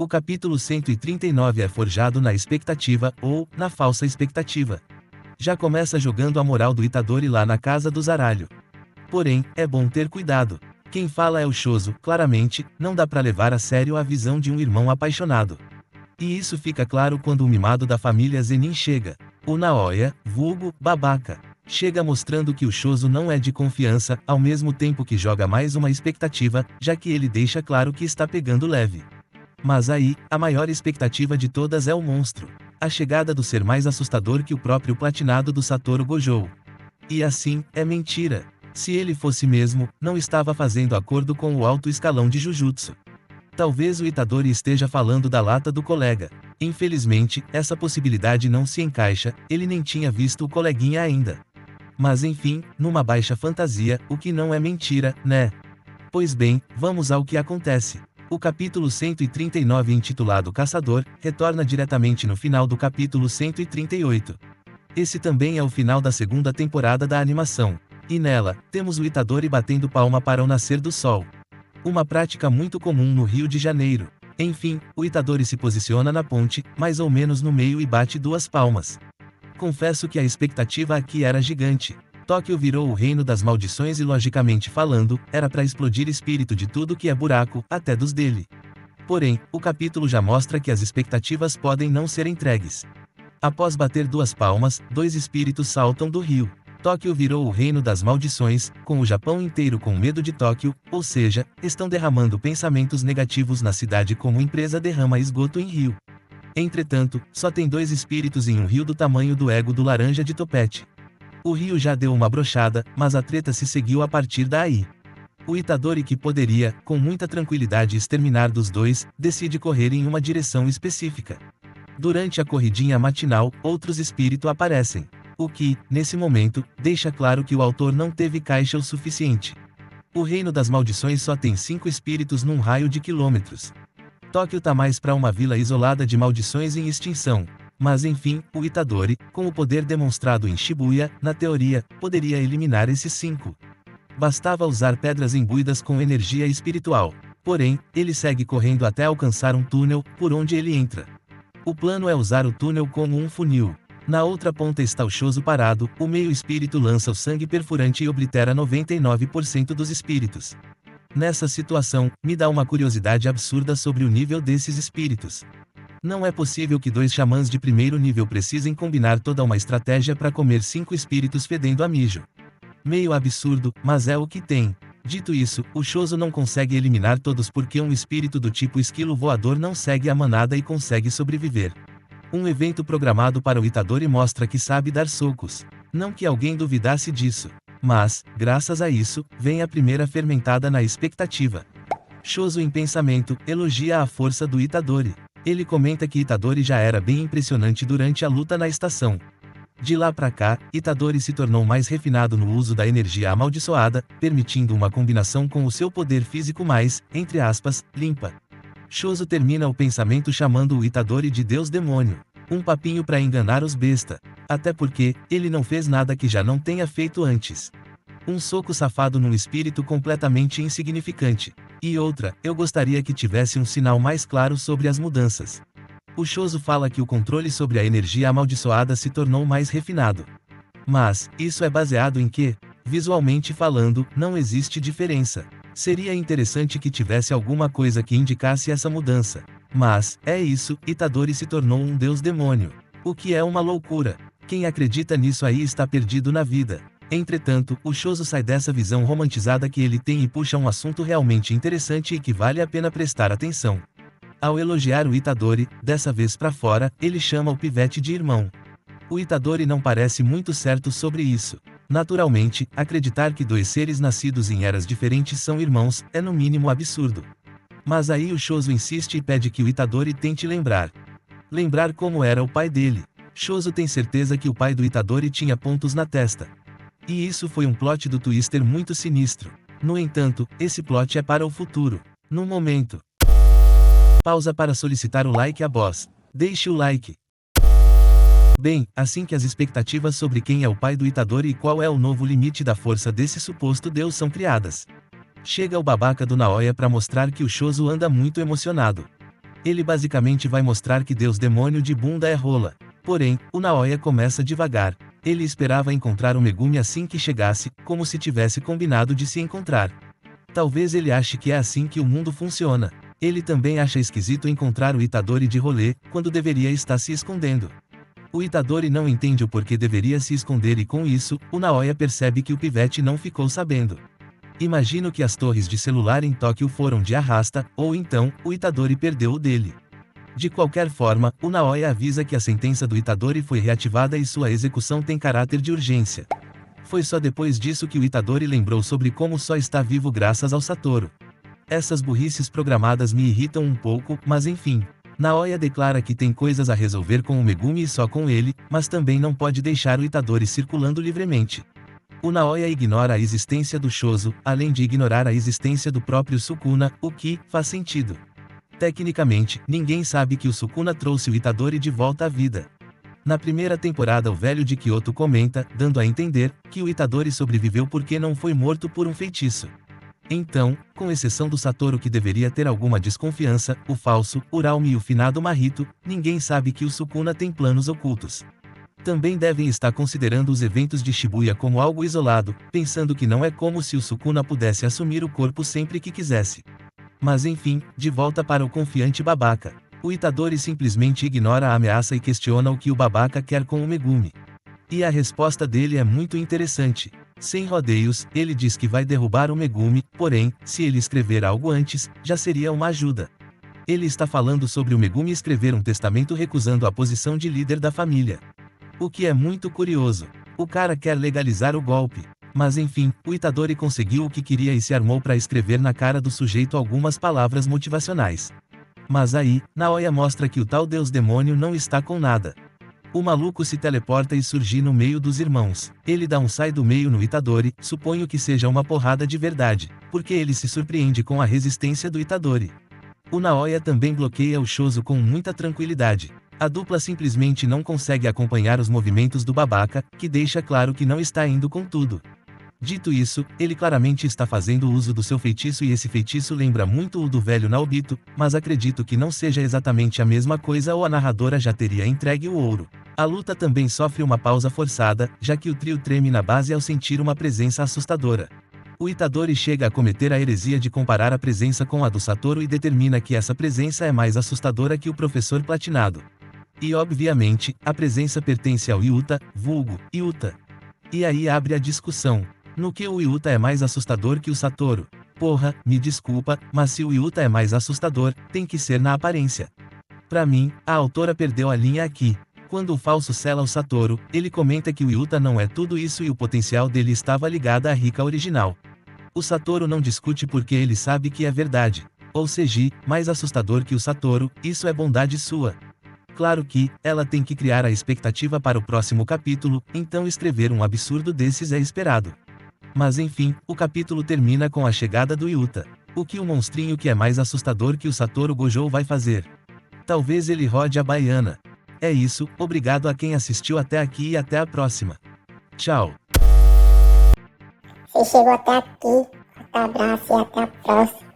O capítulo 139 é forjado na expectativa, ou, na falsa expectativa. Já começa jogando a moral do Itadori lá na casa do Zaralho. Porém, é bom ter cuidado. Quem fala é o Choso, claramente, não dá pra levar a sério a visão de um irmão apaixonado. E isso fica claro quando o mimado da família Zenin chega. O Naoya, vulgo, babaca. Chega mostrando que o Choso não é de confiança, ao mesmo tempo que joga mais uma expectativa, já que ele deixa claro que está pegando leve. Mas aí, a maior expectativa de todas é o monstro. A chegada do ser mais assustador que o próprio platinado do Satoru Gojo. E assim, é mentira. Se ele fosse mesmo, não estava fazendo acordo com o alto escalão de Jujutsu. Talvez o Itadori esteja falando da lata do colega. Infelizmente, essa possibilidade não se encaixa, ele nem tinha visto o coleguinha ainda. Mas enfim, numa baixa fantasia, o que não é mentira, né? Pois bem, vamos ao que acontece. O capítulo 139 intitulado Caçador, retorna diretamente no final do capítulo 138. Esse também é o final da segunda temporada da animação. E nela, temos o Itadori batendo palma para o nascer do sol. Uma prática muito comum no Rio de Janeiro. Enfim, o Itadori se posiciona na ponte, mais ou menos no meio e bate 2 palmas. Confesso que a expectativa aqui era gigante. Tóquio virou o reino das maldições e logicamente falando, era pra explodir espírito de tudo que é buraco, até dos dele. Porém, o capítulo já mostra que as expectativas podem não ser entregues. Após bater 2 palmas, 2 espíritos saltam do rio. Tóquio virou o reino das maldições, com o Japão inteiro com medo de Tóquio, ou seja, estão derramando pensamentos negativos na cidade como empresa derrama esgoto em rio. Entretanto, só tem 2 espíritos em um rio do tamanho do ego do laranja de topete. O rio já deu uma brochada, mas a treta se seguiu a partir daí. O Itadori, que poderia, com muita tranquilidade, exterminar dos 2, decide correr em uma direção específica. Durante a corridinha matinal, outros espíritos aparecem. O que, nesse momento, deixa claro que o autor não teve caixa o suficiente. O reino das maldições só tem 5 espíritos num raio de quilômetros. Tóquio tá mais pra uma vila isolada de maldições em extinção. Mas enfim, o Itadori, com o poder demonstrado em Shibuya, na teoria, poderia eliminar esses 5. Bastava usar pedras imbuídas com energia espiritual. Porém, ele segue correndo até alcançar um túnel, por onde ele entra. O plano é usar o túnel como um funil. Na outra ponta está o Choso parado, o meio espírito lança o sangue perfurante e oblitera 99% dos espíritos. Nessa situação, me dá uma curiosidade absurda sobre o nível desses espíritos. Não é possível que 2 xamãs de primeiro nível precisem combinar toda uma estratégia para comer 5 espíritos fedendo a mijo. Meio absurdo, mas é o que tem. Dito isso, o Choso não consegue eliminar todos porque um espírito do tipo esquilo voador não segue a manada e consegue sobreviver. Um evento programado para o Itadori mostra que sabe dar socos. Não que alguém duvidasse disso. Mas, graças a isso, vem a primeira fermentada na expectativa. Choso em pensamento, elogia a força do Itadori. Ele comenta que Itadori já era bem impressionante durante a luta na estação. De lá pra cá, Itadori se tornou mais refinado no uso da energia amaldiçoada, permitindo uma combinação com o seu poder físico mais, entre aspas, limpa. Choso termina o pensamento chamando o Itadori de Deus Demônio. Um papinho pra enganar os besta. Até porque, ele não fez nada que já não tenha feito antes. Um soco safado num espírito completamente insignificante. E outra, eu gostaria que tivesse um sinal mais claro sobre as mudanças. O Choso fala que o controle sobre a energia amaldiçoada se tornou mais refinado. Mas, isso é baseado em que, visualmente falando, não existe diferença. Seria interessante que tivesse alguma coisa que indicasse essa mudança. Mas, é isso, Itadori se tornou um deus demônio. O que é uma loucura. Quem acredita nisso aí está perdido na vida. Entretanto, o Choso sai dessa visão romantizada que ele tem e puxa um assunto realmente interessante e que vale a pena prestar atenção. Ao elogiar o Itadori, dessa vez pra fora, ele chama o pivete de irmão. O Itadori não parece muito certo sobre isso. Naturalmente, acreditar que 2 seres nascidos em eras diferentes são irmãos, é no mínimo absurdo. Mas aí o Choso insiste e pede que o Itadori tente lembrar. Lembrar como era o pai dele. Choso tem certeza que o pai do Itadori tinha pontos na testa. E isso foi um plot do Twister muito sinistro. No entanto, esse plot é para o futuro. No momento. Pausa para solicitar o like a boss. Deixe o like. Bem, assim que as expectativas sobre quem é o pai do Itadori e qual é o novo limite da força desse suposto deus são criadas. Chega o babaca do Naoya para mostrar que o Choso anda muito emocionado. Ele basicamente vai mostrar que Deus demônio de bunda é rola. Porém, o Naoya começa devagar. Ele esperava encontrar o Megumi assim que chegasse, como se tivesse combinado de se encontrar. Talvez ele ache que é assim que o mundo funciona. Ele também acha esquisito encontrar o Itadori de rolê, quando deveria estar se escondendo. O Itadori não entende o porquê deveria se esconder e com isso, o Naoya percebe que o pivete não ficou sabendo. Imagino que as torres de celular em Tóquio foram de arrasta, ou então, o Itadori perdeu o dele. De qualquer forma, o Naoya avisa que a sentença do Itadori foi reativada e sua execução tem caráter de urgência. Foi só depois disso que o Itadori lembrou sobre como só está vivo graças ao Satoru. Essas burrices programadas me irritam um pouco, mas enfim. Naoya declara que tem coisas a resolver com o Megumi e só com ele, mas também não pode deixar o Itadori circulando livremente. O Naoya ignora a existência do Shoso, além de ignorar a existência do próprio Sukuna, o que faz sentido. Tecnicamente, ninguém sabe que o Sukuna trouxe o Itadori de volta à vida. Na primeira temporada o velho de Kyoto comenta, dando a entender, que o Itadori sobreviveu porque não foi morto por um feitiço. Então, com exceção do Satoru que deveria ter alguma desconfiança, o falso, Uraume e o finado Mahito, ninguém sabe que o Sukuna tem planos ocultos. Também devem estar considerando os eventos de Shibuya como algo isolado, pensando que não é como se o Sukuna pudesse assumir o corpo sempre que quisesse. Mas enfim, de volta para o confiante babaca. O Itadori simplesmente ignora a ameaça e questiona o que o babaca quer com o Megumi. E a resposta dele é muito interessante. Sem rodeios, ele diz que vai derrubar o Megumi, porém, se ele escrever algo antes, já seria uma ajuda. Ele está falando sobre o Megumi escrever um testamento recusando a posição de líder da família. O que é muito curioso. O cara quer legalizar o golpe. Mas enfim, o Itadori conseguiu o que queria e se armou para escrever na cara do sujeito algumas palavras motivacionais. Mas aí, Naoya mostra que o tal Deus demônio não está com nada. O maluco se teleporta e surge no meio dos irmãos. Ele dá um sai do meio no Itadori, suponho que seja uma porrada de verdade, porque ele se surpreende com a resistência do Itadori. O Naoya também bloqueia o Shoso com muita tranquilidade. A dupla simplesmente não consegue acompanhar os movimentos do babaca, que deixa claro que não está indo com tudo. Dito isso, ele claramente está fazendo uso do seu feitiço e esse feitiço lembra muito o do velho Naobito, mas acredito que não seja exatamente a mesma coisa ou a narradora já teria entregue o ouro. A luta também sofre uma pausa forçada, já que o trio treme na base ao sentir uma presença assustadora. O Itadori chega a cometer a heresia de comparar a presença com a do Satoru e determina que essa presença é mais assustadora que o professor platinado. E obviamente, a presença pertence ao Yuta, vulgo, Yuta. E aí abre a discussão. No que o Yuta é mais assustador que o Satoru? Porra, me desculpa, mas se o Yuta é mais assustador, tem que ser na aparência. Pra mim, a autora perdeu a linha aqui. Quando o falso sela o Satoru, ele comenta que o Yuta não é tudo isso e o potencial dele estava ligado à Rika original. O Satoru não discute porque ele sabe que é verdade. Ou seja, mais assustador que o Satoru, isso é bondade sua. Claro que, ela tem que criar a expectativa para o próximo capítulo, então escrever um absurdo desses é esperado. Mas enfim, o capítulo termina com a chegada do Yuta. O que o monstrinho que é mais assustador que o Satoru Gojo vai fazer? Talvez ele rode a baiana. É isso, obrigado a quem assistiu até aqui e até a próxima. Tchau. Você chegou até aqui, até abraço e até a próxima.